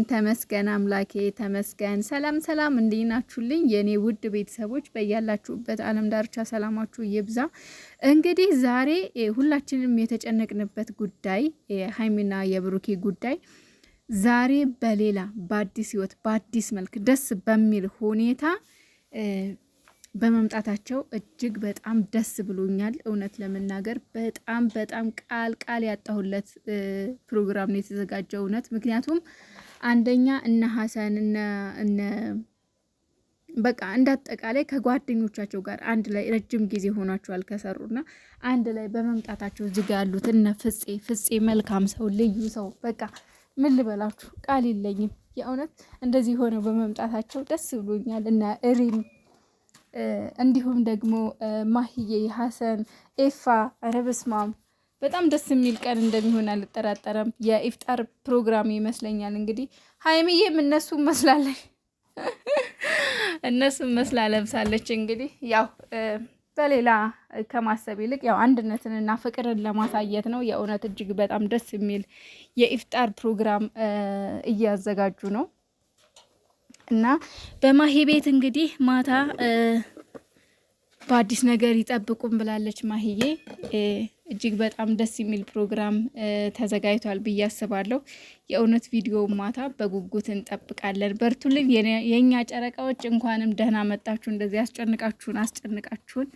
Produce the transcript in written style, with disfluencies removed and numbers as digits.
ተመስገን አምላኬ ተመስገን። ሰላም ሰላም፣ እንዴት ናችሁልኝ የኔ ውድ ቤተሰቦች? በያላችሁበት ዓለም ዳርቻ ሰላማችሁ ይብዛ። እንግዲህ ዛሬ ሁላችንም የተጨነቅንበት ጉዳይ የሀይሚና የብሩኬ ጉዳይ ዛሬ በሌላ በአዲስ ህይወት በአዲስ መልክ ደስ በሚል ሁኔታ በመምጣታቸው እጅግ በጣም ደስ ብሎኛል። እውነት ለመናገር በጣም ቃል ያጣሁለት ፕሮግራም ነው የተዘጋጀው። እውነት ምክንያቱም አንደኛ እነ ሀሰን እነ በቃ እንዳጠቃላይ ከጓደኞቻቸው ጋር አንድ ላይ ረጅም ጊዜ ሆኗቸዋል ከሰሩና አንድ ላይ በመምጣታቸው እዚህ ያሉት እነ ፍፄ መልካም ሰው ልዩ ሰው በቃ ምን ልበላችሁ ቃል የለኝም። የእውነት እንደዚህ ሆነው በመምጣታቸው ደስ ብሎኛል። እና እሪም እንዲሁም ደግሞ ማህዬ፣ ሀሰን፣ ኤፋ ረበስማም በጣም ደስ የሚል ቀን እንደሚሆን አልጠራጠረም። የኢፍጣር ፕሮግራም ይመስለኛል። እንግዲህ ሀይሚዬም እነሱም መስላ ለብሳለች። እንግዲህ ያው በሌላ ከማሰብ ይልቅ ያው አንድነትንና ፍቅርን ለማሳየት ነው። የእውነት እጅግ በጣም ደስ የሚል የኢፍጣር ፕሮግራም እያዘጋጁ ነው እና በማሂ ቤት እንግዲህ ማታ በአዲስ ነገር ይጠብቁም ብላለች ማሂዬ። እጅግ በጣም ደስ የሚል ፕሮግራም ተዘጋጅቷል ብዬ አስባለሁ። የእውነት ቪዲዮ ማታ በጉጉት እንጠብቃለን። በርቱልን የኛ ጨረቃዎች፣ እንኳንም ደህና መጣችሁ። እንደዚህ አስጨንቃችሁን